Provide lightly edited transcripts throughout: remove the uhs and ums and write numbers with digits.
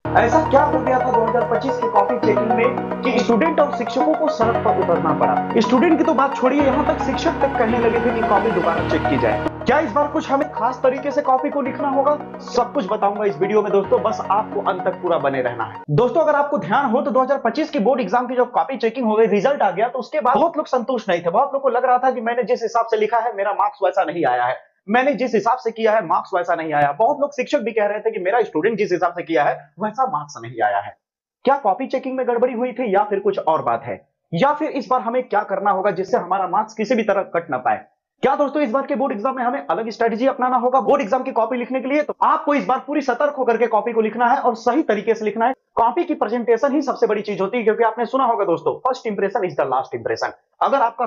ऐसा क्या हो गया था 2025 की कॉपी चेकिंग में कि स्टूडेंट और शिक्षकों को सड़क पर उतरना पड़ा। स्टूडेंट की तो बात छोड़िए, यहाँ तक शिक्षक तक कहने लगे थे कि कॉपी दोबारा चेक की जाए। क्या इस बार कुछ हमें खास तरीके से कॉपी को लिखना होगा? सब कुछ बताऊंगा इस वीडियो में दोस्तों, बस आपको अंत तक पूरा बने रहना है। दोस्तों अगर आपको ध्यान हो तो 2025 की बोर्ड एग्जाम की जो कॉपी चेकिंग हो गई, रिजल्ट आ गया, तो उसके बाद बहुत लोग संतुष्ट नहीं थे। बहुत लोग को लग रहा था कि मैंने जिस हिसाब से लिखा है मेरा मार्क्स वैसा नहीं आया है, मैंने जिस हिसाब से किया है मार्क्स वैसा नहीं आया। बहुत लोग शिक्षक भी कह रहे थे कि मेरा स्टूडेंट जिस हिसाब से किया है वैसा मार्क्स नहीं आया है। क्या कॉपी चेकिंग में गड़बड़ी हुई थी या फिर कुछ और बात है? या फिर इस बार हमें क्या करना होगा जिससे हमारा मार्क्स किसी भी तरह कट ना पाए? क्या दोस्तों इस बार के बोर्ड एग्जाम में हमें अलग स्ट्रेटेजी अपनाना होगा बोर्ड एग्जाम की कॉपी लिखने के लिए? तो आपको इस बार पूरी सतर्क होकर के कॉपी को लिखना है और सही तरीके से लिखना है। कॉपी की प्रेजेंटेशन ही सबसे बड़ी चीज होती है, क्योंकि आपने सुना होगा दोस्तों, first impression is the last impression. अगर आपका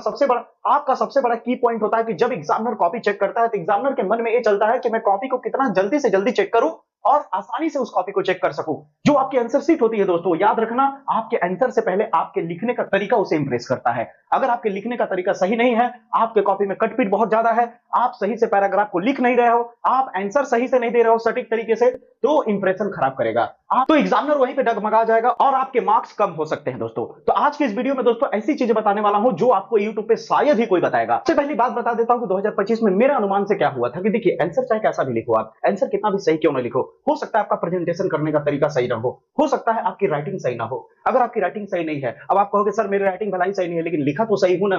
सबसे बड़ा की पॉइंट होता है कि जब एग्जामिनर कॉपी चेक करता है तो एग्जामिनर के मन में ये चलता है कि मैं कॉपी को कितना जल्दी से जल्दी चेक करूं और आसानी से उस कॉपी को चेक कर सकूं। जो आपकी आंसर शीट होती है दोस्तों, याद रखना, आपके आंसर से पहले आपके लिखने का तरीका उसे इंप्रेस करता है। अगर आपके लिखने का तरीका सही नहीं है, आपके कॉपी में कटपीट बहुत ज्यादा है, आप सही से पैराग्राफ को लिख नहीं रहे हो, आप आंसर सही से नहीं दे रहे हो सटीक तरीके से, तो इंप्रेशन खराब करेगा आप, तो एग्जामिनर वहीं पे डगमगा जाएगा और आपके मार्क्स कम हो सकते हैं दोस्तों। तो आज के इस वीडियो में दोस्तों ऐसी चीजें बताने वाला हूं जो आपको यूट्यूब पे शायद ही कोई बताएगा। सबसे पहली बात बता देता हूं कि 2025 में मेरा अनुमान से क्या हुआ था कि देखिए, आंसर चाहे कैसा भी लिखो, आप आंसर कितना भी सही क्यों ना लिखो, हो सकता है आपका प्रेजेंटेशन करने का तरीका सही ना हो सकता है आपकी राइटिंग सही ना हो। अगर आपकी राइटिंग सही नहीं है, अब आप कहोगे सर मेरी राइटिंग भलाई सही नहीं है लेकिन लिखा तो सही हूं ना।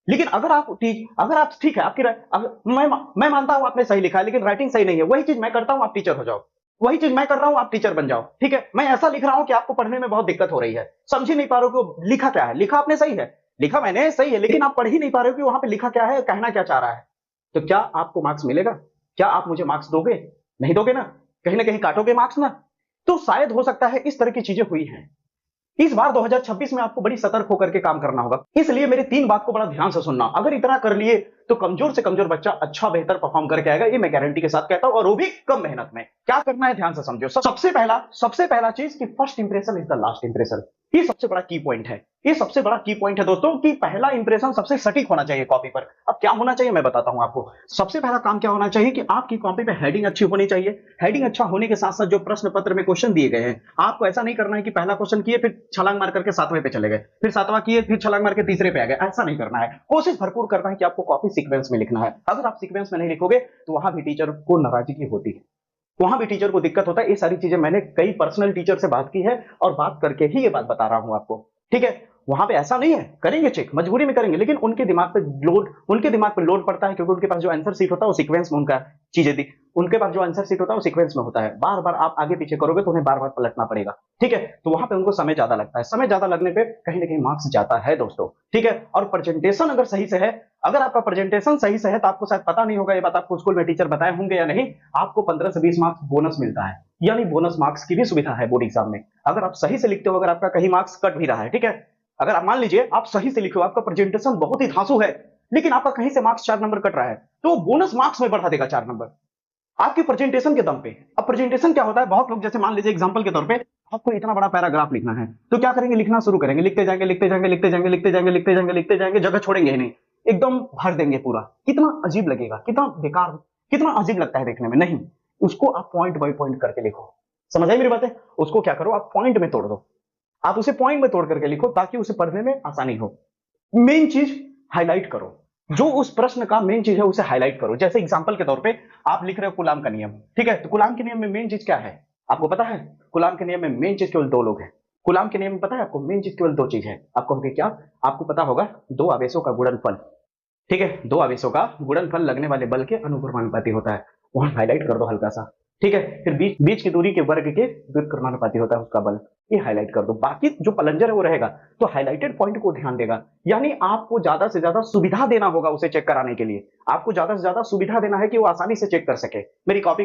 लेकिन अगर आप ठीक है, मैं मानता हूं आपने सही लिखा है लेकिन राइटिंग सही नहीं है, वही चीज मैं करता हूं, आप टीचर हो जाओ। वही चीज मैं कर रहा हूं, आप टीचर बन जाओ। ठीक है, मैं ऐसा लिख रहा हूं कि आपको पढ़ने में बहुत दिक्कत हो रही है, समझ ही नहीं पा रहे हो कि लिखा क्या है। लिखा आपने सही है, लिखा मैंने सही है, लेकिन आप पढ़ ही नहीं पा रहे हो कि वहां पे लिखा क्या है, कहना क्या चाह रहा है। तो क्या आपको मार्क्स मिलेगा? क्या आप मुझे मार्क्स दोगे? नहीं दोगे ना कहीं काटोगे मार्क्स ना। तो शायद हो सकता है इस तरह की चीजें हुई हैं। इस बार 2026 में आपको बड़ी सतर्क होकर के काम करना होगा, इसलिए मेरी 3 बात को बड़ा ध्यान से सुनना। अगर इतना कर लिए तो कमजोर से कमजोर बच्चा अच्छा बेहतर परफॉर्म करके आएगा, ये मैं गारंटी के साथ कहता हूं, और वो भी कम मेहनत में। क्या करना है ध्यान से समझो। सबसे पहला चीज कि first impression is the last impression. ये सबसे बड़ा की पॉइंट है। ये सबसे बड़ा की पॉइंट है दोस्तों कि पहला इंप्रेशन सबसे सटीक होना चाहिए कॉपी पर। अब क्या होना चाहिए मैं बताता हूं आपको। सबसे पहला काम क्या होना चाहिए कि आपकी कॉपी पे हेडिंग अच्छी होनी चाहिए। हेडिंग अच्छा होने के साथ साथ जो प्रश्न पत्र में क्वेश्चन दिए गए हैं, आपको ऐसा नहीं करना है कि पहला क्वेश्चन किए फिर छलांग मार करके 7वें पे चले गए, फिर 7वां किए फिर छलांग मार के तीसरे पे आ गए। ऐसा नहीं करना है। कोशिश भरपूर करना है कि आपको कॉपी सीक्वेंस में लिखना है। अगर आप सीक्वेंस में नहीं लिखोगे तो वहां भी टीचर को नाराजगी होती है, वहां भी टीचर को दिक्कत होता है। ये सारी चीजें मैंने कई पर्सनल टीचर से बात की है और बात करके ही ये बात बता रहा हूं आपको। ठीक है, वहां पे ऐसा नहीं है, करेंगे चेक, मजबूरी में करेंगे, लेकिन उनके दिमाग पे लोड पड़ता है, क्योंकि उनके पास जो आंसर शीट होता है वो सीक्वेंस में उनका चीजें दी, उनके पास जो आंसर शीट होता है वो सीक्वेंस में होता है। बार बार आप आगे पीछे करोगे तो उन्हें बार बार पलटना पड़ेगा। ठीक है, तो वहां पे उनको समय ज्यादा लगता है। समय ज्यादा लगने पे कहीं ना कहीं मार्क्स जाता है दोस्तों। ठीक है, और प्रेजेंटेशन अगर सही से है, अगर आपका प्रेजेंटेशन सही से है तो आपको शायद पता नहीं होगा, ये बात आपको स्कूल में टीचर बताए होंगे या नहीं, आपको 15 से 20 मार्क्स बोनस मिलता है। यानी बोनस मार्क्स की भी सुविधा है बोर्ड एग्जाम में। अगर आप सही से लिखते हो, अगर आपका कहीं मार्क्स कट भी रहा है, ठीक है, अगर आप मान लीजिए आप सही से लिखो, आपका प्रेजेंटेशन बहुत ही धांसू है लेकिन आपका कहीं से मार्क्स 4 नंबर कट रहा है, तो बोनस मार्क्स में बढ़ा देगा 4 नंबर आपकी प्रेजेंटेशन के दम पे। अब प्रेजेंटेशन क्या होता है, बहुत लोग जैसे मान लीजिए एग्जांपल के तौर पे आपको इतना बड़ा पैराग्राफ लिखना है, तो क्या करेंगे, लिखना शुरू करेंगे, लिखते जाएंगे लिखते जाएंगे लिखते जाएंगे लिखते जाएंगे लिखते जाएंगे लिखते जाएंगे, जगह छोड़ेंगे ही नहीं, एकदम भर देंगे पूरा। कितना अजीब लगेगा, कितना बेकार, कितना अजीब लगता है देखने में। नहीं, उसको आप पॉइंट बाय पॉइंट करके लिखो। समझ आई मेरी बातें? उसको क्या करो, आप पॉइंट में तोड़ दो, आप उसे पॉइंट में तोड़ करके लिखो ताकि उसे पढ़ने में आसानी हो। मेन चीज हाईलाइट करो, जो उस प्रश्न का मेन चीज है उसे हाईलाइट करो। जैसे एग्जांपल के तौर पे आप लिख रहे हो कूलाम का नियम, ठीक है, तो कूलाम के नियम में मेन चीज क्या है आपको पता है? कूलाम के नियम में मेन चीज केवल 2 लोग हैं। कूलाम के नियम में पता है आपको, मेन चीज केवल 2 चीज है। आपको होगी क्या? आपको पता होगा 2 आवेशों का गुणनफल। ठीक है, 2 आवेशों का गुणनफल लगने वाले बल के अनुक्रमानुपाती होता है। वहां हाईलाइट कर दो हल्का सा। ठीक है, फिर बीच की दूरी के वर्ग के व्युत्क्रमानुपाती होता है उसका बल, ये हाईलाइट कर दो। बाकी जो प्लंजर है वो रहेगा, तो हाईलाइटेड पॉइंट को ध्यान देगा। यानी आपको ज्यादा से ज्यादा सुविधा देना होगा उसे चेक कराने के लिए। आपको ज्यादा से ज्यादा सुविधा देना है कि वो आसानी से चेक कर सके। मेरी कॉपी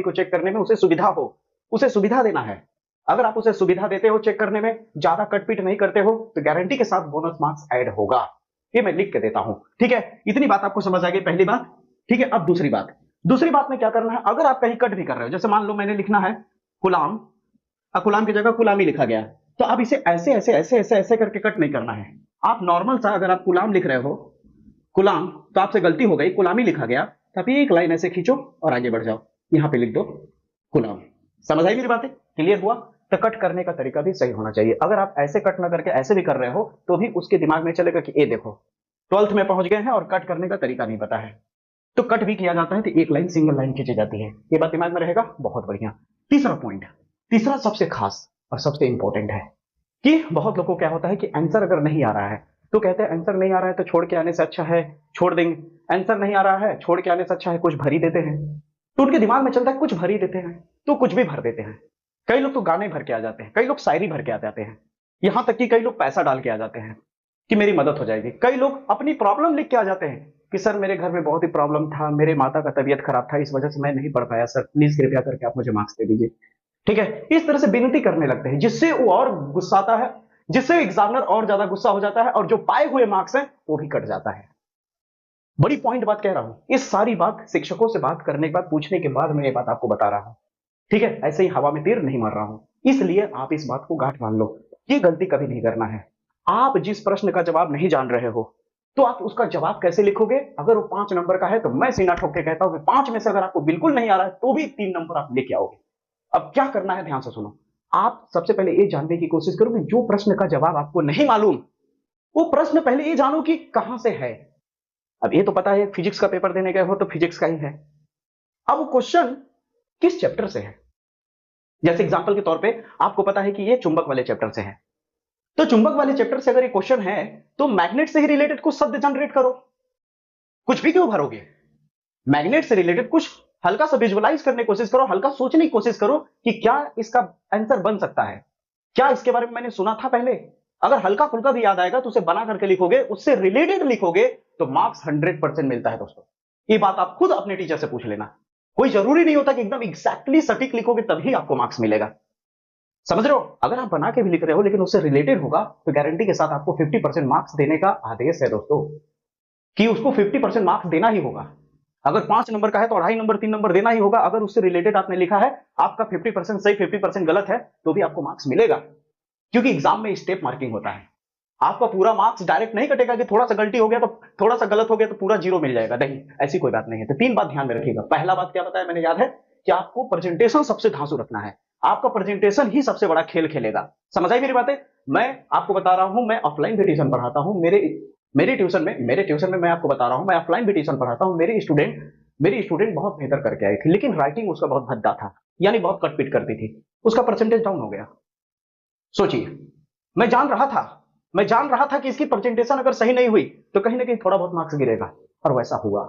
को चेक करने में उसे सुविधा हो, उसे सुविधा देना है। अगर आप उसे सुविधा देते हो चेक करने में, ज्यादा कटपीट नहीं करते हो, तो गारंटी के साथ बोनस मार्क्स ऐड होगा। ये मैं लिख के देता हूं। ठीक है, इतनी बात आपको समझ आ गई, पहली बात। ठीक है, अब दूसरी बात में क्या करना है, अगर आप कहीं कट भी कर रहे हो, जैसे मान लो मैंने लिखना है गुलाम, गुलाम की जगह गुलामी लिखा गया, तो आप इसे ऐसे ऐसे ऐसे ऐसे ऐसे करके कट नहीं करना है। आप नॉर्मल सा, अगर आप गुलाम लिख रहे हो, गुलाम, तो आपसे गलती हो गई, गुलामी लिखा गया, तो आप एक लाइन ऐसे खींचो और आगे बढ़ जाओ, यहां पे लिख दो गुलाम। समझ आई मेरी बातें? क्लियर हुआ? तो कट करने का तरीका भी सही होना चाहिए। अगर आप ऐसे कट ना करके ऐसे भी कर रहे हो तो भी उसके दिमाग में चलेगा कि ये देखो 12th में पहुंच गए हैं और कट करने का तरीका नहीं पता है। तो कट भी किया जाता है तो एक लाइन सिंगल लाइन खींची जाती है। ये बात दिमाग में रहेगा, बहुत बढ़िया। तीसरा पॉइंट, तीसरा सबसे खास और सबसे इंपॉर्टेंट है कि बहुत लोगों को क्या होता है कि आंसर अगर नहीं आ रहा है तो कहते हैं आंसर नहीं आ रहा है तो छोड़ के आने से अच्छा है छोड़ देंगे, आंसर नहीं आ रहा है छोड़ के आने से अच्छा है कुछ भर ही देते हैं। तो उनके दिमाग में चलता है कुछ भर ही देते हैं, तो कुछ भी भर देते हैं। कई लोग तो गाने भर के आ जाते हैं, कई लोग शायरी भर के आ जाते हैं, यहां तक कि कई लोग पैसा डाल के आ जाते हैं कि मेरी मदद हो जाएगी। कई लोग अपनी प्रॉब्लम लिख के आ जाते हैं कि सर मेरे घर में बहुत ही प्रॉब्लम था, मेरे माता का तबीयत खराब था, इस वजह से मैं नहीं पढ़ पाया, सर प्लीज कृपया करके आप मुझे मार्क्स दे दीजिए। ठीक है, इस तरह से विनती करने लगते हैं जिससे वो और गुस्साता है, जिससे एग्जामिनर और ज्यादा गुस्सा हो जाता है और जो पाए हुए मार्क्स हैं वो भी कट जाता है। बड़ी पॉइंट बात कह रहा हूं, इस सारी बात शिक्षकों से बात करने के बाद पूछने के बाद मैं ये बात आपको बता रहा हूं। ठीक है, ऐसे ही हवा में तीर नहीं मार रहा हूं, इसलिए आप इस बात को गांठ मान लो, ये गलती कभी नहीं करना है। आप जिस प्रश्न का जवाब नहीं जान रहे हो तो आप उसका जवाब कैसे लिखोगे? अगर वो 5 नंबर का है तो मैं सीना ठोक के कहता हूं कि 5 में से अगर आपको बिल्कुल नहीं आ रहा है तो भी 3 नंबर आप लेके आओगे। अब क्या करना है ध्यान से सुनो। आप सबसे पहले ये जानने की कोशिश करो कि जो प्रश्न का जवाब आपको नहीं मालूम वो प्रश्न पहले ये जानो कि कहां से है। अब ये तो पता है फिजिक्स का पेपर देने गए हो तो फिजिक्स का ही है, अब वो क्वेश्चन किस चैप्टर से है। जैसे एग्जांपल के तौर पे आपको पता है कि ये चुंबक वाले चैप्टर से है, तो चुंबक वाले चैप्टर से अगर ये क्वेश्चन है तो मैग्नेट से ही रिलेटेड कुछ शब्द जनरेट करो। कुछ भी क्यों भरोगे, मैग्नेट से रिलेटेड कुछ हल्का सा विजुअलाइज करने की कोशिश करो, हल्का सोचने की कोशिश करो कि क्या इसका आंसर बन सकता है, क्या इसके बारे में मैंने सुना था पहले। अगर हल्का फुल्का भी याद आएगा तो उसे बना करके लिखोगे, उससे रिलेटेड लिखोगे तो मार्क्स 100% मिलता है दोस्तों। ये बात आप खुद अपने टीचर से पूछ लेना। कोई जरूरी नहीं होता कि एकदम एग्जैक्टली सटीक लिखोगे तभी आपको मार्क्स मिलेगा, समझ रहे हो। अगर आप बना के भी लिख रहे हो लेकिन उससे रिलेटेड होगा तो गारंटी के साथ आपको 50% मार्क्स देने का आदेश है दोस्तों, कि उसको 50% मार्क्स देना ही होगा। अगर 5 नंबर का है तो 2.5 नंबर 3 नंबर देना ही होगा। अगर उससे रिलेटेड आपने लिखा है, आपका 50% सही 50% गलत है तो भी आपको मार्क्स मिलेगा, क्योंकि एग्जाम में स्टेप मार्किंग होता है। आपका पूरा मार्क्स डायरेक्ट नहीं कटेगा कि थोड़ा सा गलती हो गया तो थोड़ा सा गलत हो गया तो पूरा 0 मिल जाएगा, नहीं, ऐसी कोई बात नहीं है। तो 3 बात ध्यान में रखिएगा। पहला बात क्या बताया मैंने, याद है कि आपको प्रेजेंटेशन सबसे धांसू रखना है। आपका प्रेजेंटेशन ही सबसे बड़ा खेल खेलेगा। समझ आई मेरी बातें? मैं आपको बता रहा हूं, मैं ऑफलाइन भी ट्यूशन पढ़ाता हूं। मेरे ट्यूशन में मैं आपको बता रहा हूं, मैं ऑफलाइन भी ट्यूशन पढ़ाता हूं। मेरी स्टूडेंट बहुत बेहतर करके आई थी, लेकिन राइटिंग उसका बहुत भद्दा था, यानी बहुत कटपीट करती थी, उसका परसेंटेज डाउन हो गया। सोचिए, मैं जान रहा था कि इसकी प्रेजेंटेशन अगर सही नहीं हुई तो कहीं ना कहीं थोड़ा बहुत मार्क्स गिरेगा, और वैसा हुआ।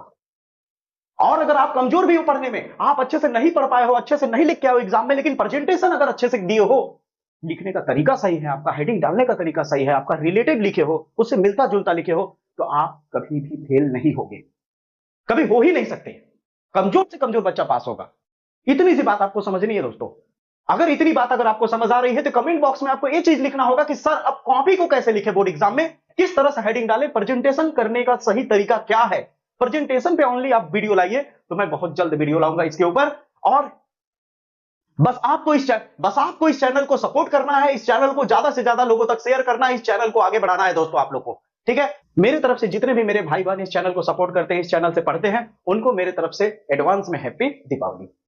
और अगर आप कमजोर भी हो पढ़ने में, आप अच्छे से नहीं पढ़ पाए हो, अच्छे से नहीं लिख के आओ एग्जाम में, लेकिन प्रेजेंटेशन अगर अच्छे से दिए हो, लिखने का तरीका सही है, आपका हेडिंग डालने का तरीका सही है, आपका रिलेटेड लिखे हो, उससे मिलता जुलता लिखे हो, तो आप कभी भी फेल नहीं होगे, कभी हो ही नहीं सकते। कमजोर से कमजोर बच्चा पास होगा। इतनी सी बात आपको समझनी है दोस्तों। अगर इतनी बात अगर आपको समझ आ रही है तो कमेंट बॉक्स में आपको यह चीज लिखना होगा कि सर अब कॉपी को कैसे लिखे बोर्ड एग्जाम में, किस तरह से हेडिंग डालें, प्रेजेंटेशन करने का सही तरीका क्या है। प्रेजेंटेशन पे ओनली आप वीडियो लाइए, तो मैं बहुत जल्द वीडियो लाऊंगा इसके ऊपर। और बस आपको इस चैनल को सपोर्ट करना है, इस चैनल को ज्यादा से ज्यादा लोगों तक शेयर करना है, इस चैनल को आगे बढ़ाना है दोस्तों आप लोग को। ठीक है, मेरे तरफ से जितने भी मेरे भाई बहन इस चैनल को सपोर्ट करते हैं, इस चैनल से पढ़ते हैं, उनको मेरे तरफ से एडवांस में हैप्पी दीपावली।